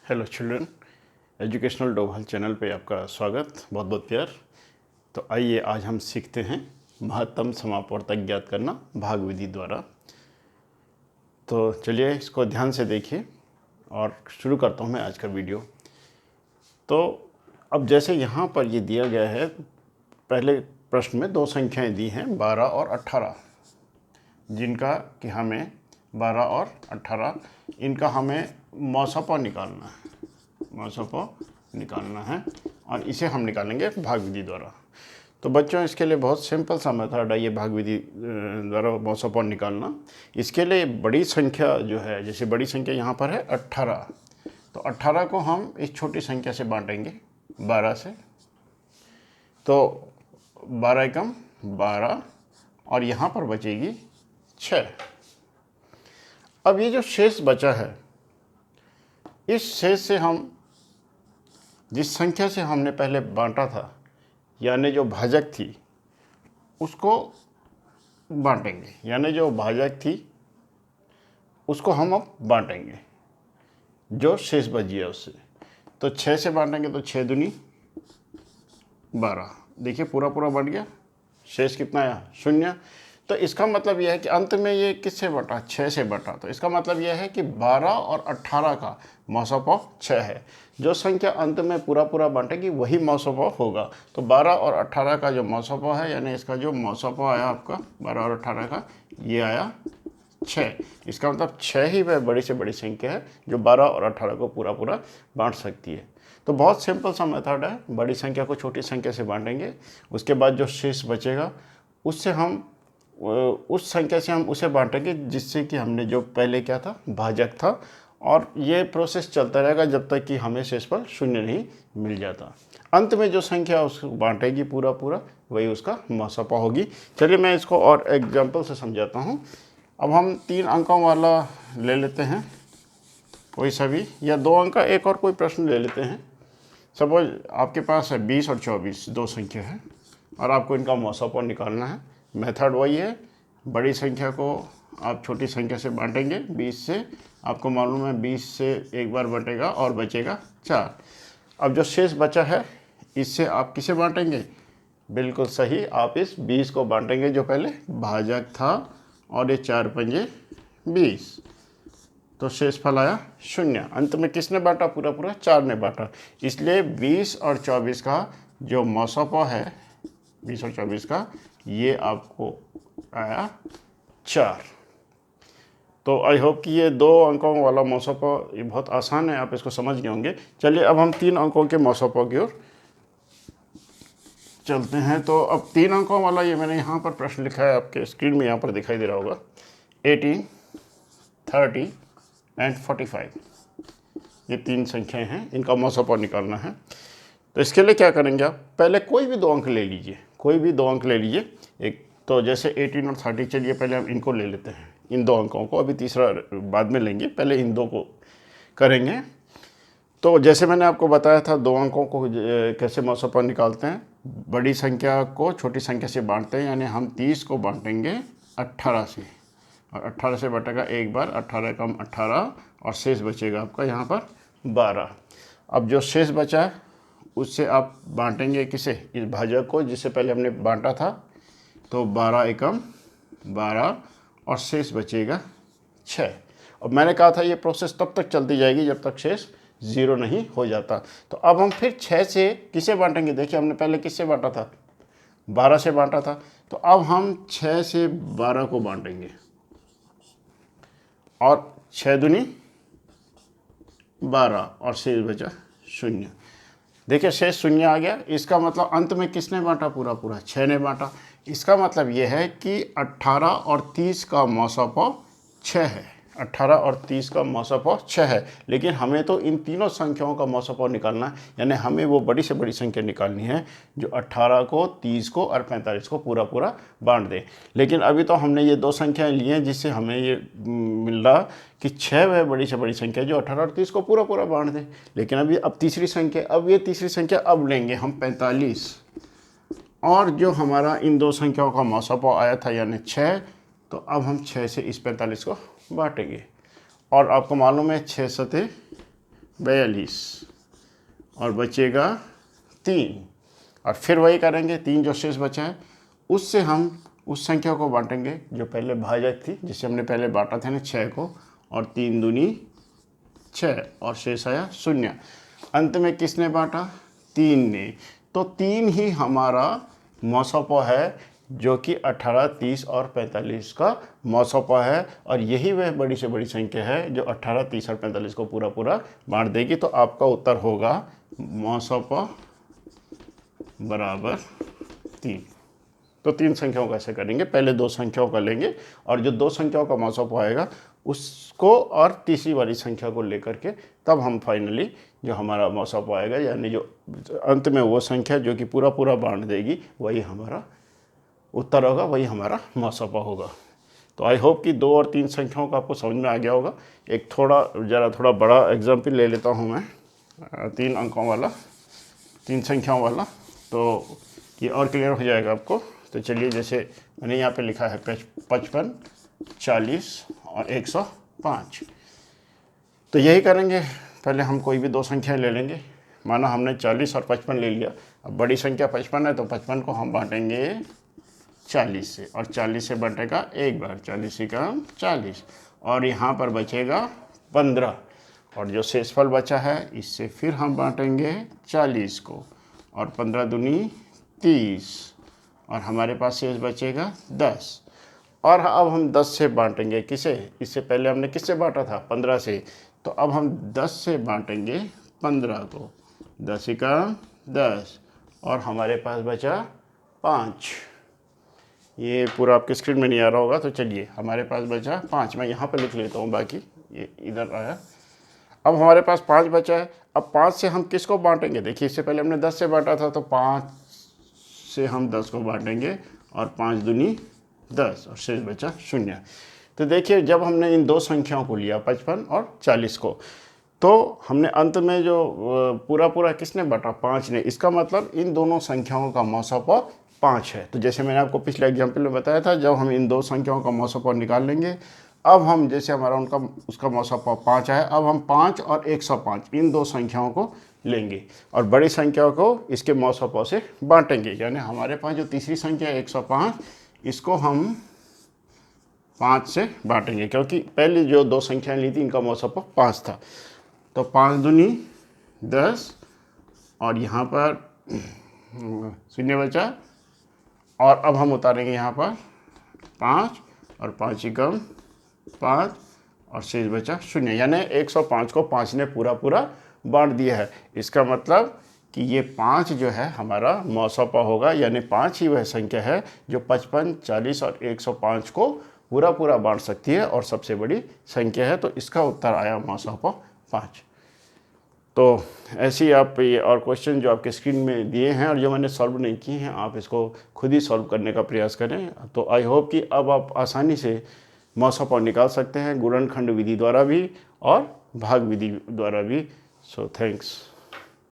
Hello children, educational Doval channel पे आपका स्वागत, बहुत बहुत प्यार। तो आइए आज हम सीखते हैं महत्तम समापवर्तक ज्ञात करना भाग विधि द्वारा। तो चलिए इसको ध्यान से देखिए और शुरू करता हूँ मैं आज का वीडियो। तो अब जैसे यहाँ पर ये दिया गया है, पहले प्रश्न में दो संख्याएं दी हैं 12 और 18, जिनका कि हमें 12 और 18 इनका हमें मौसपा निकालना है, मौसपा निकालना है और इसे हम निकालेंगे भाग विधि द्वारा। तो बच्चों इसके लिए बहुत सिंपल सा मेथड है ये भाग विधि द्वारा मौसपा निकालना। इसके लिए बड़ी संख्या जो है, जैसे बड़ी संख्या यहाँ पर है 18, तो 18 को हम इस छोटी संख्या से बांटेंगे 12 से, तो 12 एकम 12 और यहाँ पर बचेगी 6। अब ये जो शेष बचा है, इस शेष से हम जिस संख्या से हमने पहले बांटा था, यानी जो भाजक थी उसको बांटेंगे, यानी जो भाजक थी उसको हम अब बांटेंगे जो शेष बची है उससे। तो 6 से बांटेंगे तो 6 दूनी 12, देखिए पूरा पूरा बढ़ गया, शेष कितना आया 0। तो इसका मतलब यह है कि अंत में ये किससे बटा, 6 से बटा। तो इसका मतलब यह है कि 12 और 18 का मौसपा 6 है। जो संख्या अंत में पूरा पूरा बांटेगी वही मौसपा होगा। तो 12 और 18 का जो मौसपा है, यानी इसका जो मौसपा आया आपका 12 और 18 का, ये आया 6। इसका मतलब 6 ही वह बड़ी से बड़ी संख्या है जो 12 और 18 को पूरा पूरा बांट सकती है। तो बहुत सिंपल सा मेथड है, बड़ी संख्या को छोटी संख्या से बांटेंगे, उसके बाद जो शेष बचेगा उससे हम उस संख्या से हम उसे बांटेंगे जिससे कि हमने जो पहले क्या था, भाजक था। और ये प्रोसेस चलता रहेगा जब तक कि हमें शेषफल 0 नहीं मिल जाता। अंत में जो संख्या उसको बांटेगी पूरा पूरा, वही उसका मौसपा होगी। चलिए मैं इसको और एग्जांपल से समझाता हूँ। अब हम 3 अंकों वाला ले लेते हैं कोई सा भी, या 2 अंक का एक और कोई प्रश्न ले लेते हैं। सपोज आपके पास है 20 और 24, दो संख्या है और आपको इनका मौसपा निकालना है। मेथड वही है, बड़ी संख्या को आप छोटी संख्या से बांटेंगे 20 से, आपको मालूम है 20 से एक बार बटेगा और बचेगा 4। अब जो शेष बचा है इससे आप किसे बांटेंगे, बिल्कुल सही, आप इस 20 को बांटेंगे जो पहले भाजक था, और ये 4 पंजे 20, तो शेषफल आया 0। अंत में किसने बांटा, पूरा पूरा 4 ने बांटा। इसलिए 20 और 24 का जो मौसपा है, 20 और 24 का, ये आपको आया 4। तो आई होप कि ये 2 अंकों वाला मौसपा ये बहुत आसान है, आप इसको समझ गए होंगे। चलिए अब हम 3 अंकों के मौसपा की ओर चलते हैं। तो अब 3 अंकों वाला ये मैंने यहाँ पर प्रश्न लिखा है, आपके स्क्रीन में यहाँ पर दिखाई दे रहा होगा। 18, 30 एंड 45, ये 3 संख्याएं हैं, इनका मौसपा निकालना है। तो इसके लिए क्या करेंगे, आप पहले कोई भी 2 अंक ले लीजिए, कोई भी 2 अंक ले लीजिए। एक तो जैसे 18 और 30, चलिए पहले हम इनको ले लेते हैं, इन 2 अंकों को, अभी तीसरा बाद में लेंगे, पहले इन 2 को करेंगे। तो जैसे मैंने आपको बताया था 2 अंकों को कैसे मौसपा निकालते हैं, बड़ी संख्या को छोटी संख्या से बांटते हैं, यानी हम 30 को बांटेंगे 18 से, और 18 से बटेगा एक बार, 18 कम 18, और शेष बचेगा आपका यहाँ पर 12। अब जो शेष बचा है उससे आप बांटेंगे किसे, इस भाजक को जिससे पहले हमने बांटा था, तो 12 एकम 12 और शेष बचेगा 6। और मैंने कहा था ये प्रोसेस तब तक चलती जाएगी जब तक शेष 0 नहीं हो जाता। तो अब हम फिर 6 से किसे बांटेंगे, देखिए हमने पहले किससे बांटा था, 12 से बांटा था। तो अब हम 6 से 12 को बांटेंगे और 6 दूनी 12 और शेष बचा 0। देखिए शेष 0 आ गया। इसका मतलब अंत में किसने बांटा, पूरा पूरा 6 ने बांटा। इसका मतलब यह है कि 18 और 30 का मौसपा 6 है, 18 और 30 का मौसपा 6 है। लेकिन हमें तो इन तीनों संख्याओं का मौसपा निकालना है, यानी हमें वो बड़ी से बड़ी संख्या निकालनी है जो 18 को, 30 को और 45 को पूरा पूरा बांट दे। लेकिन अभी तो हमने ये 2 संख्याएं ली हैं जिससे हमें ये मिल रहा कि 6 वह बड़ी से बड़ी संख्या जो 18 और 30 को पूरा पूरा बांट दे। लेकिन अभी अब तीसरी संख्या, अब ये तीसरी संख्या अब लेंगे हम 45, और जो हमारा इन 2 संख्याओं का मौसपा आया था यानी 6, तो अब हम 6 से इस 45 को बांटेंगे। और आपको मालूम है 6 सते 42 और बचेगा 3। और फिर वही करेंगे, 3 जो शेष बचा है उससे हम उस संख्या को बांटेंगे जो पहले भाजक थी, जिसे हमने पहले बांटा था ना 6 को, और 3 दूनी 6 और शेष आया 0। अंत में किसने बांटा? 3 ने। तो 3 ही हमारा मौसोपा है जो कि 18, 30 और 45 का मौसोपा है, और यही वह बड़ी से बड़ी संख्या है जो 18, 30 और 45 को पूरा पूरा बांट देगी। तो आपका उत्तर होगा मौसोपा बराबर 3। तो 3 संख्याओं का ऐसे करेंगे, पहले 2 संख्याओं का लेंगे और जो 2 संख्याओं का मौसोपा आएगा उसको और तीसरी वाली संख्या को लेकर के तब हम फाइनली जो हमारा मौसोपा आएगा, यानी जो अंत में वो संख्या जो कि पूरा पूरा बांट देगी, वही हमारा उत्तर होगा, वही हमारा मौसोपा होगा। तो आई होप कि 2 और 3 संख्याओं का आपको समझ में आ गया होगा। एक थोड़ा बड़ा एग्जाम्पल ले लेता हूँ मैं, 3 अंकों वाला, 3 संख्याओं वाला, तो ये और क्लियर हो जाएगा आपको। तो चलिए, जैसे मैंने यहाँ पे लिखा है 55, 40 और 105। तो यही करेंगे, पहले हम कोई भी 2 संख्याएं ले लेंगे। माना हमने 40 और 55 ले लिया, अब बड़ी संख्या 55 है तो 55 को हम बांटेंगे 40 से, और 40 से बटेगा एक बार, 40 का 40, और यहाँ पर बचेगा 15, और जो शेषफल बचा है इससे फिर हम बांटेंगे 40 को, और 15 दूनी 30, और हमारे पास शेष बचेगा 10। और अब हम 10 से बांटेंगे किसे? इससे पहले हमने किससे बांटा था? 15 से। तो अब हम 10 से बांटेंगे 15 को, 10 का 10, और हमारे पास बचा 5। ये पूरा आपके स्क्रीन में नहीं आ रहा होगा, तो चलिए, हमारे पास बचा 5। मैं यहाँ पर लिख लेता हूँ, बाकी ये इधर आया। अब हमारे पास 5 बचा है। अब 5 से हम किसको बांटेंगे? देखिए, इससे पहले हमने 10 से बांटा था, तो 5 से हम 10 को बांटेंगे, और 5 दूनी 10, और शेष बचा 0। तो देखिए, जब हमने इन 2 संख्याओं को लिया 55 और 40 को, तो हमने अंत में जो पूरा पूरा किसने बांटा? 5 ने। इसका मतलब इन दोनों संख्याओं का मौसोपा 5 है। तो जैसे मैंने आपको पिछले एग्जाम्पल में बताया था, जब हम इन 2 संख्याओं का मौसोपा निकाल लेंगे, अब हम जैसे हमारा उसका मौसोपा 5 है, अब हम 5 और 105 इन 2 संख्याओं को लेंगे और बड़ी संख्या को इसके मौसोपा से बांटेंगे। यानी हमारे पास जो तीसरी संख्या है 105, इसको हम 5 से बांटेंगे, क्योंकि पहले जो 2 संख्याएं ली थी इनका मौसोपा 5 था। तो 5 दूनी 10, और यहाँ पर 0 बचा, और अब हम उतारेंगे यहाँ पर 5, और 5 एकम 5, और शेष बचा 0। यानी 105 को 5 ने पूरा पूरा बांट दिया है। इसका मतलब कि ये 5 जो है हमारा मौसोपा होगा, यानी 5 ही वह संख्या है जो 55, 40 और 105 को पूरा पूरा बांट सकती है और सबसे बड़ी संख्या है। तो इसका उत्तर आया मौसोपा 5। तो ऐसे ही आप ये और क्वेश्चन जो आपके स्क्रीन में दिए हैं और जो मैंने सॉल्व नहीं किए हैं, आप इसको खुद ही सॉल्व करने का प्रयास करें। तो आई होप कि अब आप आसानी से मौसोपा निकाल सकते हैं, गुणनखंड विधि द्वारा भी और भाग विधि द्वारा भी। So thanks.